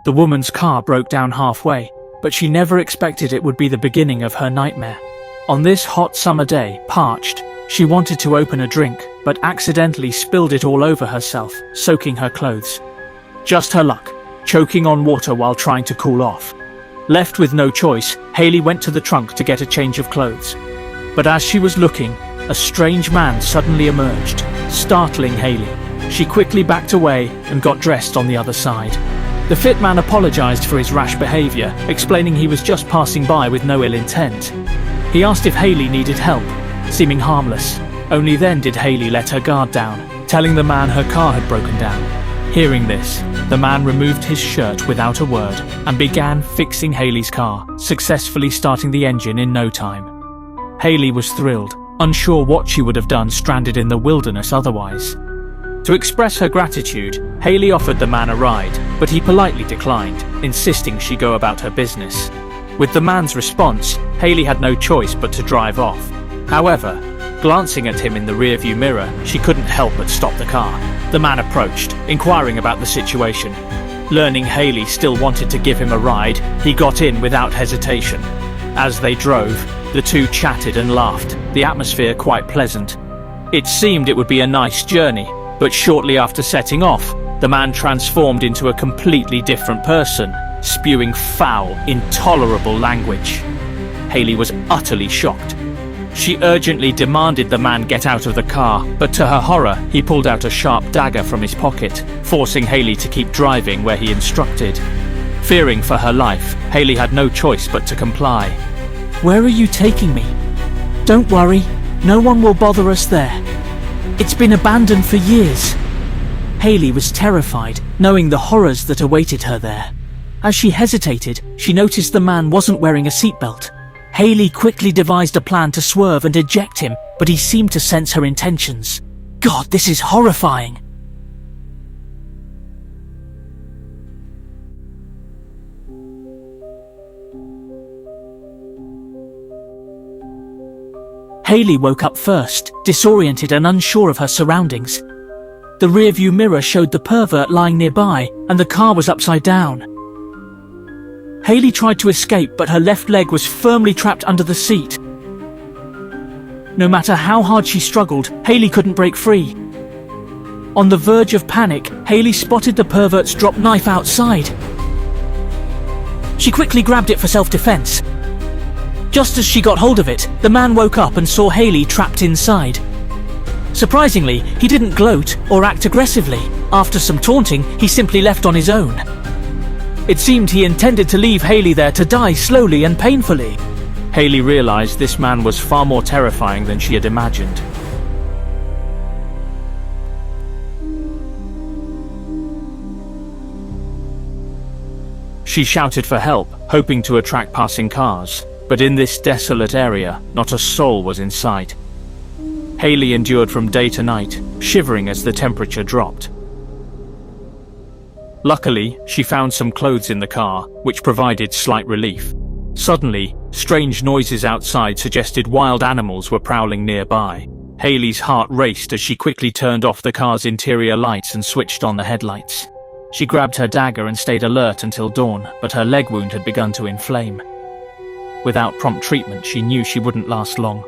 The woman's car broke down halfway, but she never expected it would be the beginning of her nightmare. On this hot summer day, parched, she wanted to open a drink, but accidentally spilled it all over herself, soaking her clothes. Just her luck, choking on water while trying to cool off. Left with no choice, Hayley went to the trunk to get a change of clothes. But as she was looking, a strange man suddenly emerged, startling Hayley. She quickly backed away and got dressed on the other side. The fit man apologized for his rash behavior, explaining he was just passing by with no ill intent. He asked if Hayley needed help, seeming harmless. Only then did Hayley let her guard down, telling the man her car had broken down. Hearing this, the man removed his shirt without a word and began fixing Hayley's car, successfully starting the engine in no time. Hayley was thrilled, unsure what she would have done stranded in the wilderness otherwise. To express her gratitude, Hayley offered the man a ride, but he politely declined, insisting she go about her business. With the man's response, Hayley had no choice but to drive off. However, glancing at him in the rearview mirror, she couldn't help but stop the car. The man approached, inquiring about the situation. Learning Hayley still wanted to give him a ride, he got in without hesitation. As they drove, the two chatted and laughed, the atmosphere quite pleasant. It seemed it would be a nice journey, but shortly after setting off, the man transformed into a completely different person, spewing foul, intolerable language. Hayley was utterly shocked. She urgently demanded the man get out of the car, but to her horror, he pulled out a sharp dagger from his pocket, forcing Hayley to keep driving where he instructed. Fearing for her life, Hayley had no choice but to comply. "Where are you taking me?" "Don't worry, no one will bother us there. It's been abandoned for years." Hayley was terrified, knowing the horrors that awaited her there. As she hesitated, she noticed the man wasn't wearing a seatbelt. Hayley quickly devised a plan to swerve and eject him, but he seemed to sense her intentions. God, this is horrifying. Hayley woke up first, disoriented and unsure of her surroundings. The rearview mirror showed the pervert lying nearby, and the car was upside down. Hayley tried to escape, but her left leg was firmly trapped under the seat. No matter how hard she struggled, Hayley couldn't break free. On the verge of panic, Hayley spotted the pervert's drop knife outside. She quickly grabbed it for self-defense. Just as she got hold of it, the man woke up and saw Hayley trapped inside. Surprisingly, he didn't gloat or act aggressively. After some taunting, he simply left on his own. It seemed he intended to leave Hayley there to die slowly and painfully. Hayley realized this man was far more terrifying than she had imagined. She shouted for help, hoping to attract passing cars, but in this desolate area, not a soul was in sight. Hayley endured from day to night, shivering as the temperature dropped. Luckily, she found some clothes in the car, which provided slight relief. Suddenly, strange noises outside suggested wild animals were prowling nearby. Hayley's heart raced as she quickly turned off the car's interior lights and switched on the headlights. She grabbed her dagger and stayed alert until dawn, but her leg wound had begun to inflame. Without prompt treatment, she knew she wouldn't last long.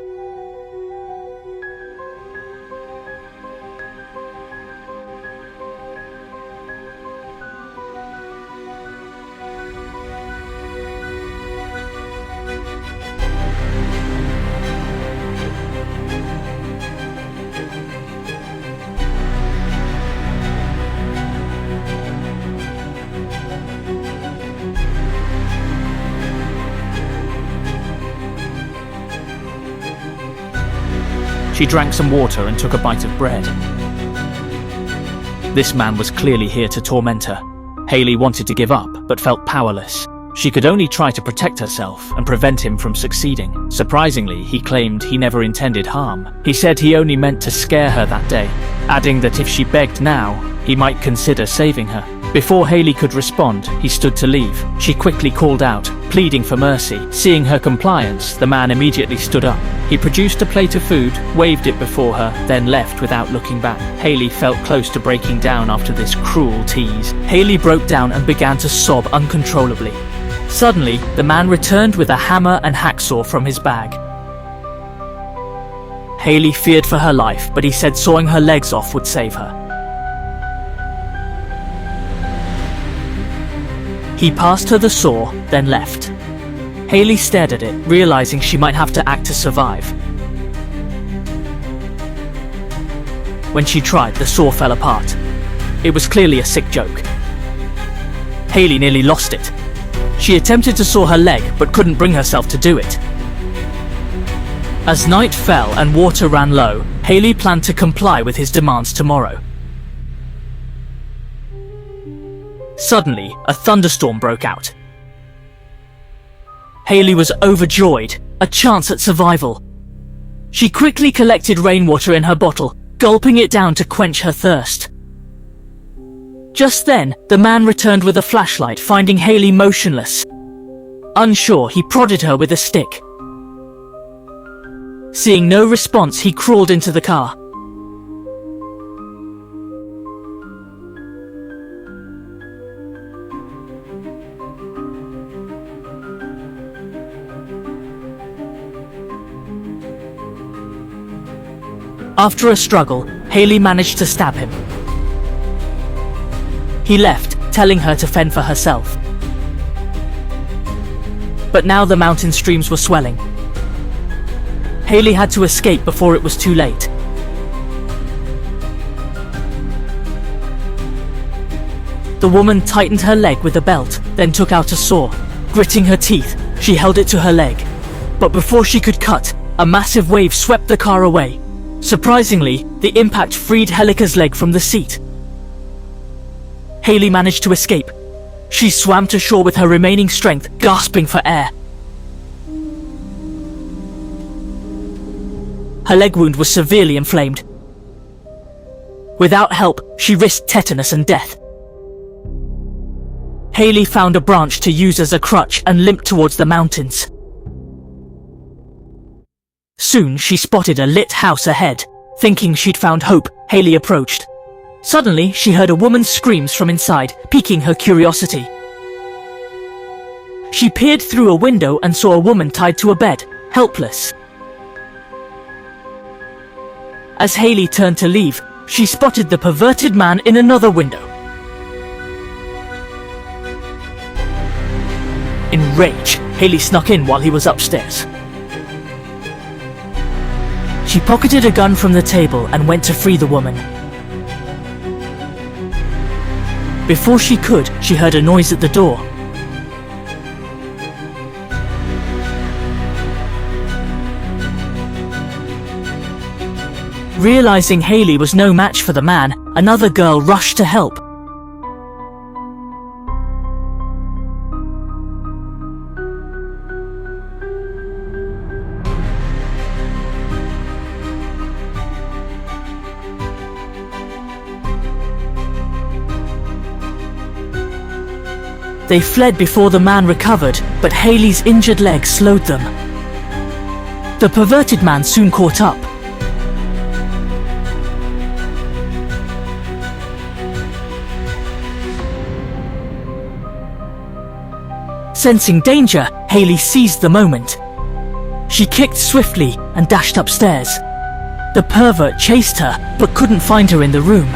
She drank some water and took a bite of bread. This man was clearly here to torment her. Hayley wanted to give up, but felt powerless. She could only try to protect herself and prevent him from succeeding. Surprisingly, he claimed he never intended harm. He said he only meant to scare her that day, adding that if she begged now, he might consider saving her. Before Hayley could respond, he stood to leave. She quickly called out, pleading for mercy. Seeing her compliance, the man immediately stood up. He produced a plate of food, waved it before her, then left without looking back. Hayley felt close to breaking down after this cruel tease. Hayley broke down and began to sob uncontrollably. Suddenly, the man returned with a hammer and hacksaw from his bag. Hayley feared for her life, but he said sawing her legs off would save her. He passed her the saw, then left. Hayley stared at it, realizing she might have to act to survive. When she tried, the saw fell apart. It was clearly a sick joke. Hayley nearly lost it. She attempted to saw her leg, but couldn't bring herself to do it. As night fell and water ran low, Hayley planned to comply with his demands tomorrow. Suddenly, a thunderstorm broke out. Hayley was overjoyed, a chance at survival. She quickly collected rainwater in her bottle, gulping it down to quench her thirst. Just then, the man returned with a flashlight, finding Hayley motionless. Unsure, he prodded her with a stick. Seeing no response, he crawled into the car. After a struggle, Hayley managed to stab him. He left, telling her to fend for herself. But now the mountain streams were swelling. Hayley had to escape before it was too late. The woman tightened her leg with a belt, then took out a saw. Gritting her teeth, she held it to her leg. But before she could cut, a massive wave swept the car away. Surprisingly, the impact freed Helica's leg from the seat. Hayley managed to escape. She swam to shore with her remaining strength, gasping for air. Her leg wound was severely inflamed. Without help, she risked tetanus and death. Hayley found a branch to use as a crutch and limped towards the mountains. Soon, she spotted a lit house ahead. Thinking she'd found hope, Hayley approached. Suddenly, she heard a woman's screams from inside, piquing her curiosity. She peered through a window and saw a woman tied to a bed, helpless. As Hayley turned to leave, she spotted the perverted man in another window. In rage, Hayley snuck in while he was upstairs. She pocketed a gun from the table and went to free the woman. Before she could, she heard a noise at the door. Realizing Hayley was no match for the man, another girl rushed to help. They fled before the man recovered, but Hayley's injured leg slowed them. The perverted man soon caught up. Sensing danger, Hayley seized the moment. She kicked swiftly and dashed upstairs. The pervert chased her, but couldn't find her in the room.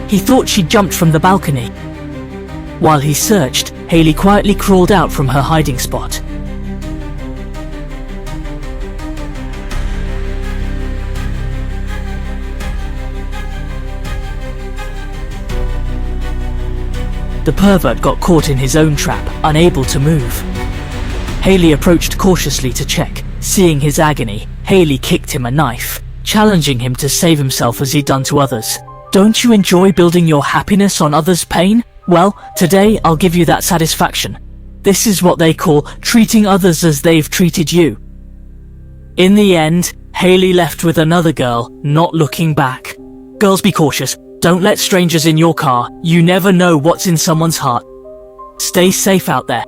He thought she jumped from the balcony. While he searched, Hayley quietly crawled out from her hiding spot. The pervert got caught in his own trap, unable to move. Hayley approached cautiously to check. Seeing his agony, Hayley kicked him a knife, challenging him to save himself as he'd done to others. Don't you enjoy building your happiness on others' pain? Well, today I'll give you that satisfaction. This is what they call treating others as they've treated you. In the end, Hayley left with another girl, not looking back. Girls, be cautious. Don't let strangers in your car. You never know what's in someone's heart. Stay safe out there.